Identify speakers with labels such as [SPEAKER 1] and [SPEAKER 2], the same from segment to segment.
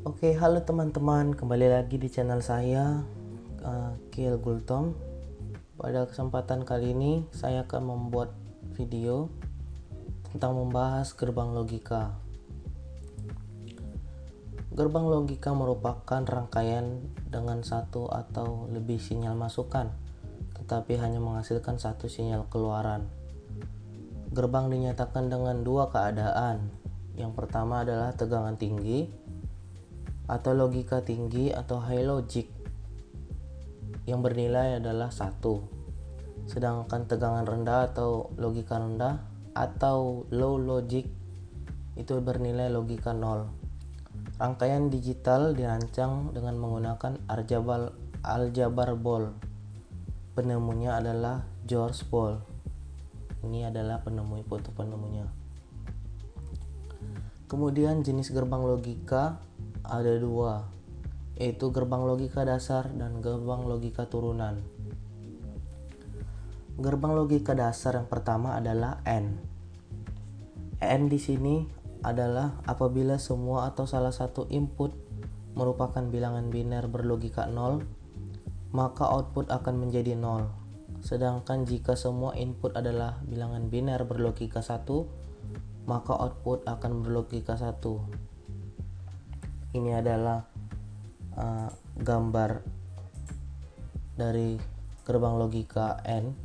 [SPEAKER 1] Oke, halo teman-teman, kembali lagi di channel saya, Kiel Gultom. Pada kesempatan kali ini saya akan membuat video tentang membahas gerbang logika. Gerbang logika merupakan rangkaian dengan satu atau lebih sinyal masukan, tetapi hanya menghasilkan satu sinyal keluaran. Gerbang dinyatakan dengan dua keadaan. Yang pertama adalah tegangan tinggi atau logika tinggi atau high logic yang bernilai adalah 1. Sedangkan tegangan rendah atau logika rendah atau low logic itu bernilai logika 0. Rangkaian digital dirancang dengan menggunakan aljabar Bol. Penemunya adalah George Bol. Ini adalah penemunya. Kemudian jenis gerbang logika ada 2, yaitu gerbang logika dasar dan gerbang logika turunan. Gerbang logika dasar yang pertama adalah AND. AND di sini adalah apabila semua atau salah satu input merupakan bilangan biner berlogika 0, maka output akan menjadi 0. Sedangkan jika semua input adalah bilangan biner berlogika 1, maka output akan berlogika 1. Ini adalah gambar dari gerbang logika AND,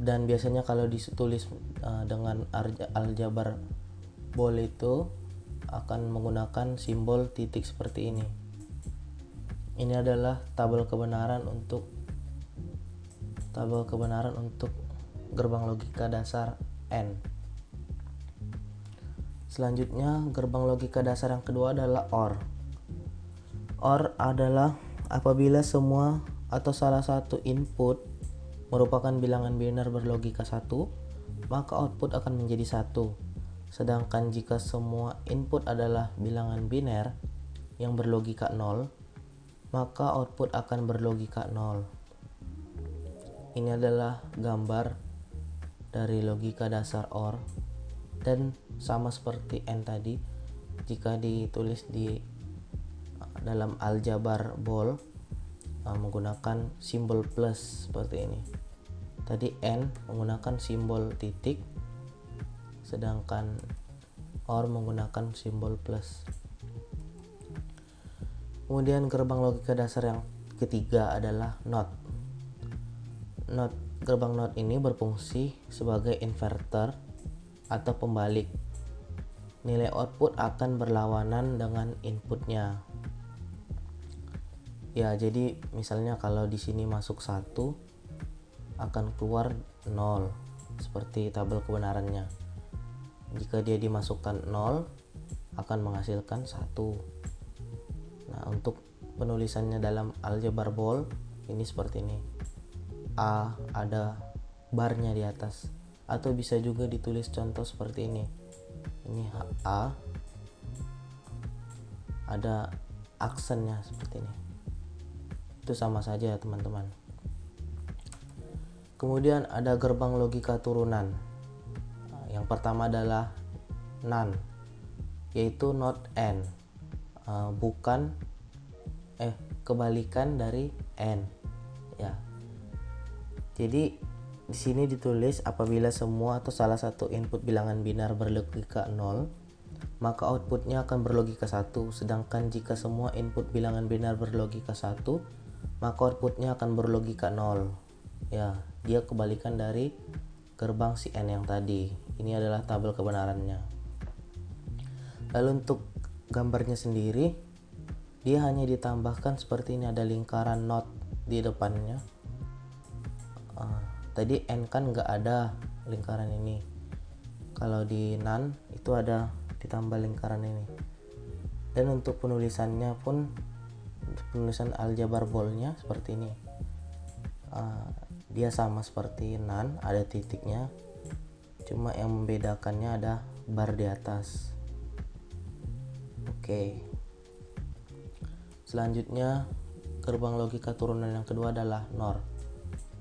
[SPEAKER 1] dan biasanya kalau ditulis dengan aljabar Bol itu akan menggunakan simbol titik seperti ini. Ini adalah tabel kebenaran untuk gerbang logika dasar AND. Selanjutnya, gerbang logika dasar yang kedua adalah OR. OR adalah apabila semua atau salah satu input merupakan bilangan biner berlogika 1, maka output akan menjadi 1. Sedangkan jika semua input adalah bilangan biner yang berlogika 0, maka output akan berlogika 0. Ini adalah gambar dari logika dasar OR. Dan sama seperti AND tadi, jika ditulis di dalam aljabar Bol menggunakan simbol plus seperti ini. Tadi AND menggunakan simbol titik, sedangkan OR menggunakan simbol plus. Kemudian gerbang logika dasar yang ketiga adalah NOT. Gerbang NOT ini berfungsi sebagai inverter atau pembalik. Nilai output akan berlawanan dengan inputnya. Ya, jadi misalnya kalau di sini masuk 1, akan keluar 0 seperti tabel kebenarannya. Jika dia dimasukkan 0, akan menghasilkan 1. Nah, untuk penulisannya dalam aljabar Bol ini seperti ini. A ada barnya di atas, atau bisa juga ditulis contoh seperti ini. Ini A ada aksennya seperti ini. Itu sama saja ya teman-teman. Kemudian ada gerbang logika turunan. Yang pertama adalah NaN, yaitu not AND, kebalikan dari AND ya. Jadi di sini ditulis apabila semua atau salah satu input bilangan biner berlogika 0, maka outputnya akan berlogika 1. Sedangkan jika semua input bilangan biner berlogika 1, maka outputnya akan berlogika 0. Ya, dia kebalikan dari gerbang si AND yang tadi. Ini adalah tabel kebenarannya. Lalu untuk gambarnya sendiri, dia hanya ditambahkan seperti ini, ada lingkaran NOT di depannya. Tadi AND kan nggak ada lingkaran ini. Kalau di NaN itu ada ditambah lingkaran ini. Dan untuk penulisannya pun, penulisan aljabar Bolnya seperti ini. Dia sama seperti NaN, ada titiknya. Cuma yang membedakannya ada bar di atas. Oke. Selanjutnya, gerbang logika turunan yang kedua adalah NOR,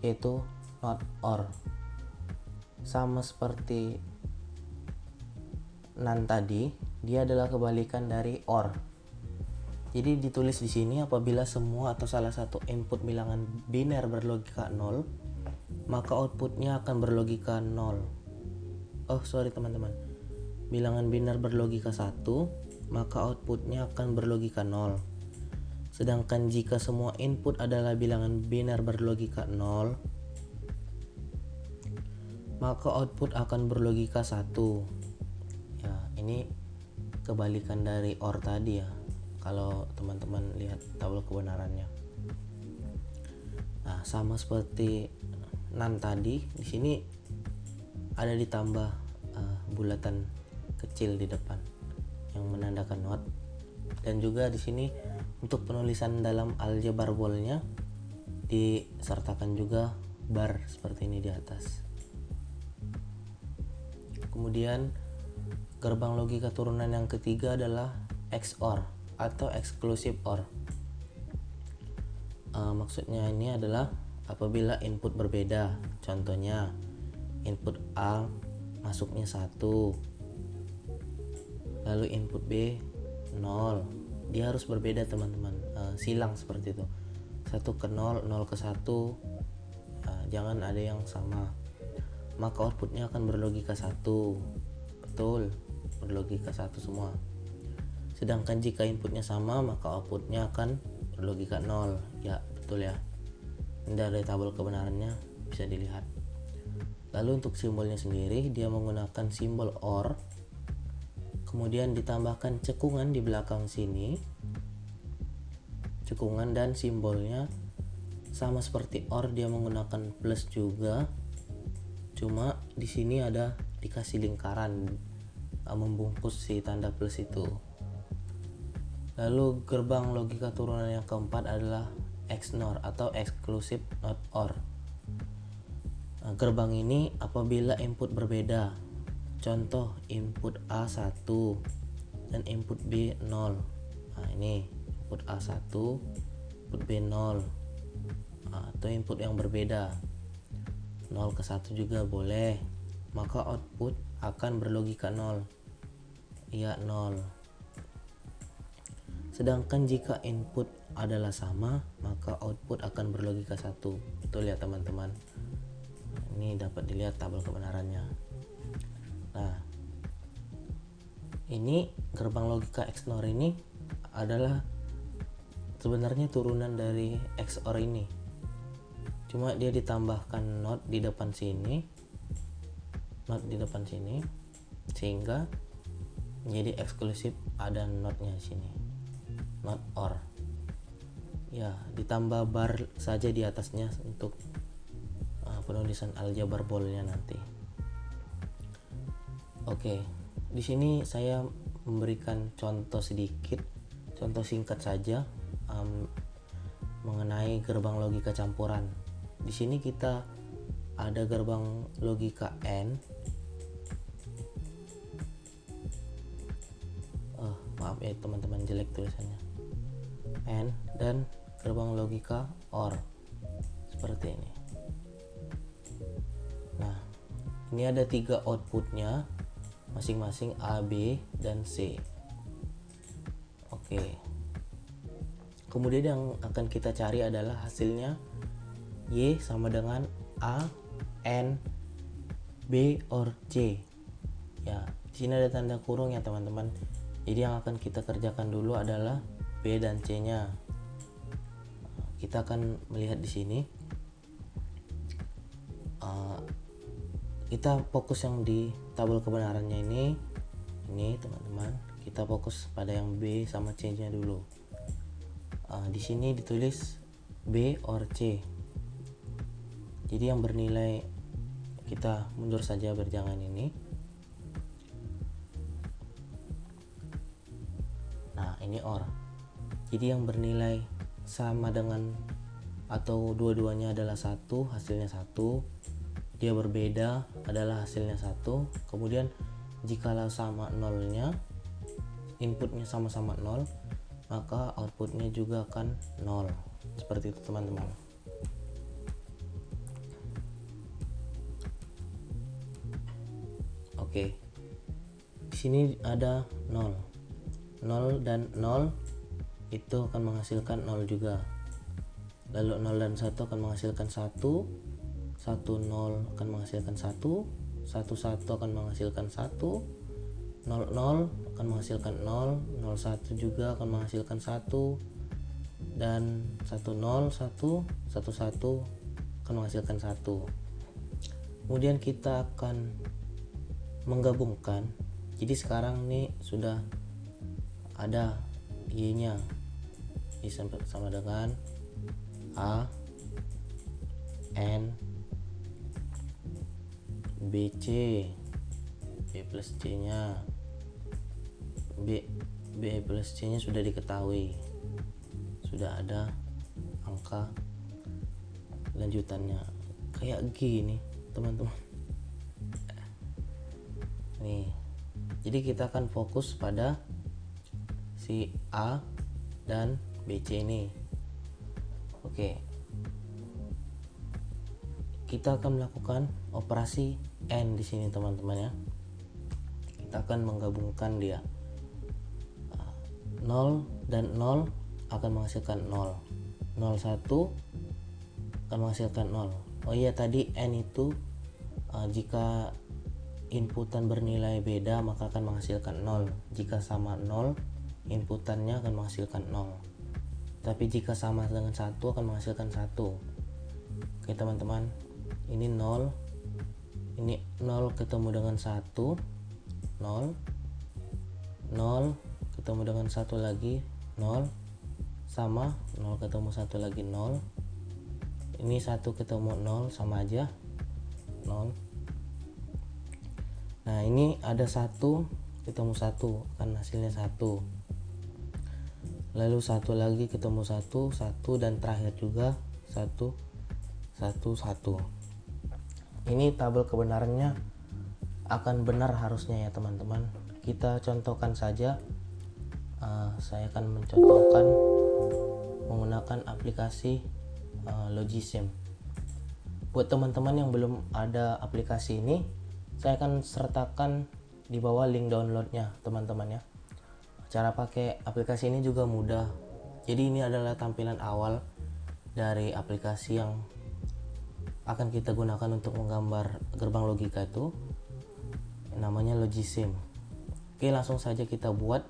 [SPEAKER 1] yaitu not OR. Sama seperti NaN tadi, dia adalah kebalikan dari OR. Jadi ditulis di sini apabila semua atau salah satu input bilangan biner berlogika 0, maka outputnya akan berlogika 0. Oh sorry teman-teman, bilangan biner berlogika 1, maka outputnya akan berlogika 0. Sedangkan jika semua input adalah bilangan biner berlogika 0, maka output akan berlogika 1. Ya, ini kebalikan dari OR tadi ya, kalau teman-teman lihat tabel kebenarannya. Nah, sama seperti NaN tadi, di sini ada ditambah bulatan kecil di depan yang menandakan not, dan juga di sini untuk penulisan dalam aljabar bolnya disertakan juga bar seperti ini di atas. Kemudian gerbang logika turunan yang ketiga adalah XOR atau exclusive OR. Maksudnya ini adalah apabila input berbeda. Contohnya input A masuknya 1, lalu input B 0. Dia harus berbeda teman-teman, silang seperti itu, 1 ke 0, 0 ke 1, jangan ada yang sama. Maka outputnya akan berlogika 1. Betul, berlogika 1 semua. Sedangkan jika inputnya sama, maka outputnya akan berlogika 0. Ya betul ya, ini dari tabel kebenarannya bisa dilihat. Lalu untuk simbolnya sendiri, dia menggunakan simbol OR, kemudian ditambahkan cekungan di belakang sini, cekungan, dan simbolnya sama seperti OR, dia menggunakan plus juga, cuma di sini ada dikasih lingkaran membungkus si tanda plus itu. Lalu gerbang logika turunan yang keempat adalah XNOR atau exclusive not OR. Nah, gerbang ini apabila input berbeda, contoh input A 1 dan input B 0. Nah, ini input A 1, input B 0, atau input yang berbeda 0 ke 1 juga boleh, maka output akan berlogika 0. Ya 0. Sedangkan jika input adalah sama, maka output akan berlogika 1. Betul ya teman-teman, ini dapat dilihat tabel kebenarannya. Nah, ini gerbang logika XNOR ini adalah sebenarnya turunan dari XOR ini, cuma dia ditambahkan not di depan sini, sehingga menjadi eksklusif, ada notnya di sini, not OR. Ya, ditambah bar saja di atasnya untuk penulisan aljabar bolnya nanti. Oke, di sini saya memberikan contoh sedikit, contoh singkat saja mengenai gerbang logika campuran. Di sini kita ada gerbang logika AND. Maaf ya teman-teman, jelek tulisannya. AND dan gerbang logika OR seperti ini. Nah, ini ada 3 outputnya, masing-masing A, B, dan C. Oke. Kemudian yang akan kita cari adalah hasilnya Y sama dengan A, N, B, or C. Ya, di sini ada tanda kurung ya teman-teman. Jadi yang akan kita kerjakan dulu adalah B dan C-nya. Kita akan melihat di sini. Kita fokus yang di tabel kebenarannya ini teman-teman. Kita fokus pada yang B sama C-nya dulu. Di sini ditulis B or C. Jadi yang bernilai, kita mundur saja berjangan ini. Nah, ini OR. Jadi yang bernilai sama dengan atau dua-duanya adalah 1, hasilnya 1. Dia berbeda adalah hasilnya 1. Kemudian jikalau sama nolnya, inputnya sama-sama 0, maka outputnya juga akan 0. Seperti itu teman-teman. Oke. Di sini ada 0. 0 dan 0 itu akan menghasilkan 0 juga. Lalu 0 dan 1 akan menghasilkan 1, 0 akan menghasilkan 1, 1 akan menghasilkan 1, 0 akan menghasilkan 0, 1 juga akan menghasilkan 1, dan 1 akan menghasilkan 1. Kemudian kita akan menggabungkan. Jadi sekarang ini sudah ada Y-nya, Y sama dengan A N BC, B plus C nya, B plus C nya sudah diketahui, sudah ada angka lanjutannya kayak gini teman-teman. Nih, jadi kita akan fokus pada si A dan BC ini. Oke, kita akan melakukan operasi AND di sini teman-teman ya. Kita akan menggabungkan dia. 0 dan 0 akan menghasilkan 0. 01 akan menghasilkan 0. Oh iya, tadi N itu jika inputan bernilai beda maka akan menghasilkan 0. Jika sama 0, inputannya akan menghasilkan 0. Tapi jika sama dengan 1 akan menghasilkan 1. Oke teman-teman, ini 0, ini 0 ketemu dengan 1, 0, 0 ketemu dengan 1 lagi, 0, sama, 0 ketemu 1 lagi, 0, ini 1 ketemu 0, sama aja, 0. Nah ini ada 1 ketemu 1, kan hasilnya 1. Lalu 1 lagi ketemu 1, 1, dan terakhir juga 1, 1, 1. Ini tabel kebenarannya akan benar harusnya ya teman-teman. Kita contohkan saja. Saya akan mencontohkan menggunakan aplikasi Logisim. Buat teman-teman yang belum ada aplikasi ini, saya akan sertakan di bawah link downloadnya teman-teman ya. Cara pakai aplikasi ini juga mudah. Jadi ini adalah tampilan awal dari aplikasi yang akan kita gunakan untuk menggambar gerbang logika itu. Namanya Logisim. Oke, langsung saja kita buat.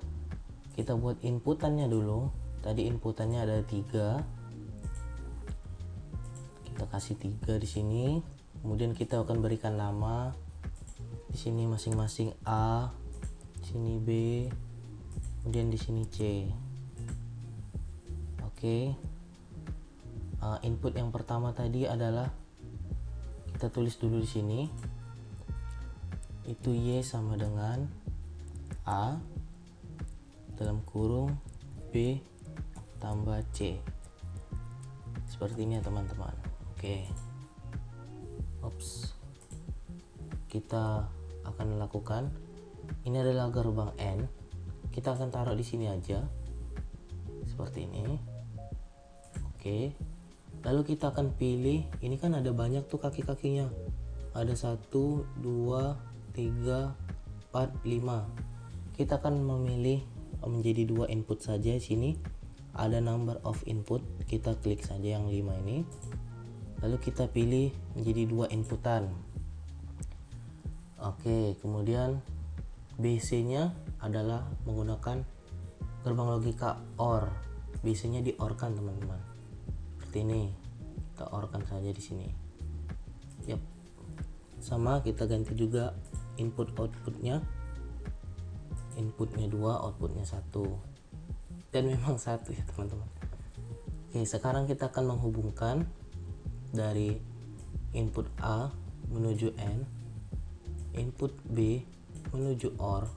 [SPEAKER 1] Kita buat inputannya dulu. Tadi inputannya ada 3. Kita kasih 3 di sini. Kemudian kita akan berikan nama. Di sini masing-masing A, di sini B, kemudian di sini C. Oke. Input yang pertama tadi adalah kita tulis dulu di sini. Itu Y sama dengan A dalam kurung B tambah C. Seperti ini ya teman-teman. Oke. Kita akan lakukan, ini adalah gerbang N. Kita akan taruh di sini aja seperti ini. Oke, lalu kita akan pilih, ini kan ada banyak tuh kaki-kakinya, ada 1, 2, 3, 4, 5. Kita akan memilih menjadi 2 input saja. Di sini ada number of input, kita klik saja yang 5 ini, lalu kita pilih menjadi 2 inputan. Oke, kemudian BC nya adalah menggunakan gerbang logika OR. BC nya di OR kan teman-teman, seperti ini. Kita OR kan saja di sini. Yap, sama kita ganti juga input outputnya. Inputnya 2, outputnya 1, dan memang 1 ya teman-teman. Oke, sekarang kita akan menghubungkan dari input A menuju N, input B menuju OR,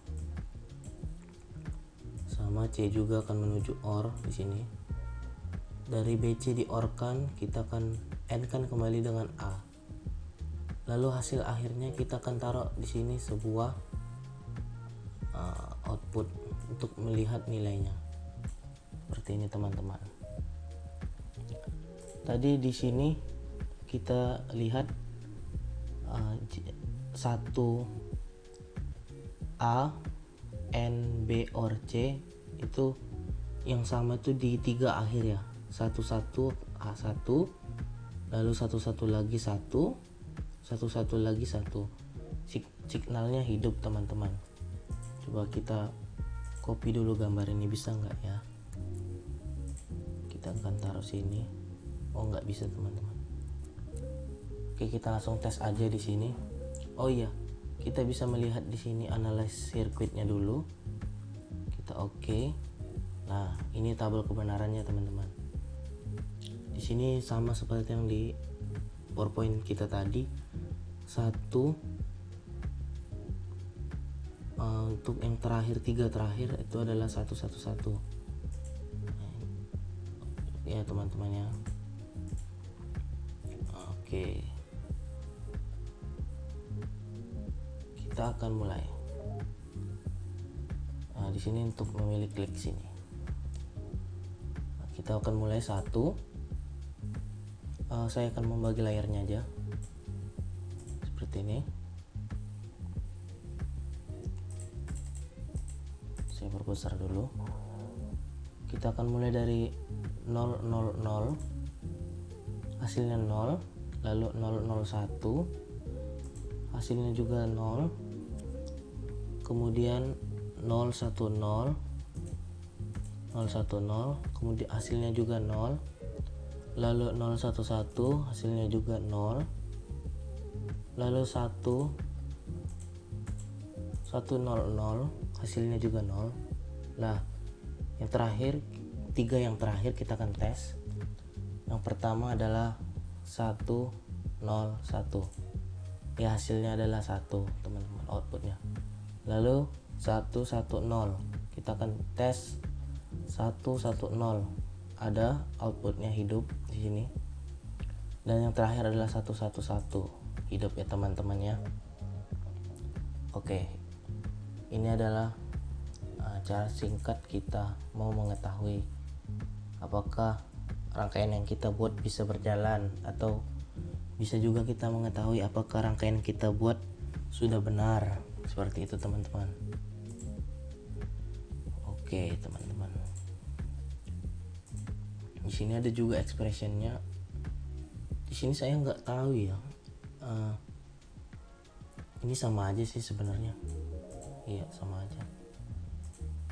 [SPEAKER 1] sama C juga akan menuju OR di sini. Dari BC di OR kan, kita akan N kan kembali dengan A. Lalu hasil akhirnya kita akan taruh di sini sebuah output untuk melihat nilainya. Seperti ini teman-teman. Tadi di sini kita lihat 1 A, N, B, OR, C itu yang sama tuh di 3 akhir ya, 11 A1, lalu 11 lagi 1, 11 lagi 1. Signalnya hidup teman-teman. Coba kita copy dulu gambar ini, bisa nggak ya? Kita akan taruh sini. Oh, nggak bisa teman-teman. Oke, kita langsung tes aja di sini. Oh iya, kita bisa melihat di sini analyze sirkuitnya dulu. Kita oke. Nah, ini tabel kebenarannya teman-teman. Di sini sama seperti yang di PowerPoint kita tadi. Untuk yang terakhir, 3 terakhir itu adalah 111. Ya teman-teman ya. Oke. Kita akan mulai. Nah, di sini untuk memilih klik sini. Nah, kita akan mulai 1. Saya akan membagi layarnya aja. Seperti ini. Saya perbesar dulu. Kita akan mulai dari 000, hasilnya 0, lalu 001, hasilnya juga 0, kemudian 010, kemudian hasilnya juga 0, lalu 011, hasilnya juga 0, lalu 100, hasilnya juga 0. Nah, yang terakhir, 3 yang terakhir kita akan tes. Yang pertama adalah 101. Ya, hasilnya adalah 1 teman-teman, outputnya. Lalu 110, kita akan tes 110. Ada outputnya hidup di sini. Dan yang terakhir adalah 111, hidup ya teman-teman ya. Oke. Ini adalah cara singkat kita mau mengetahui apakah rangkaian yang kita buat bisa berjalan, atau bisa juga kita mengetahui apakah rangkaian kita buat sudah benar. Seperti itu teman-teman. Oke teman-teman. Di sini ada juga expressionnya. Di sini saya nggak tahu ya. Ini sama aja sih sebenarnya. Iya, sama aja.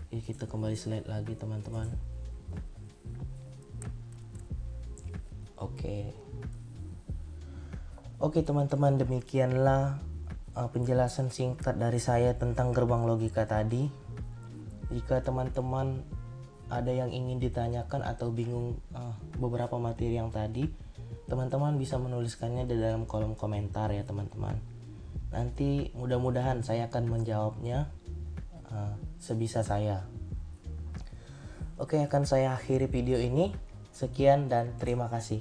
[SPEAKER 1] Oke, kita kembali slide lagi teman-teman. Oke teman-teman, demikianlah penjelasan singkat dari saya tentang gerbang logika tadi. Jika teman-teman ada yang ingin ditanyakan atau bingung beberapa materi yang tadi, teman-teman bisa menuliskannya di dalam kolom komentar ya teman-teman. Nanti mudah-mudahan saya akan menjawabnya sebisa saya. Oke, akan saya akhiri video ini. Sekian dan terima kasih.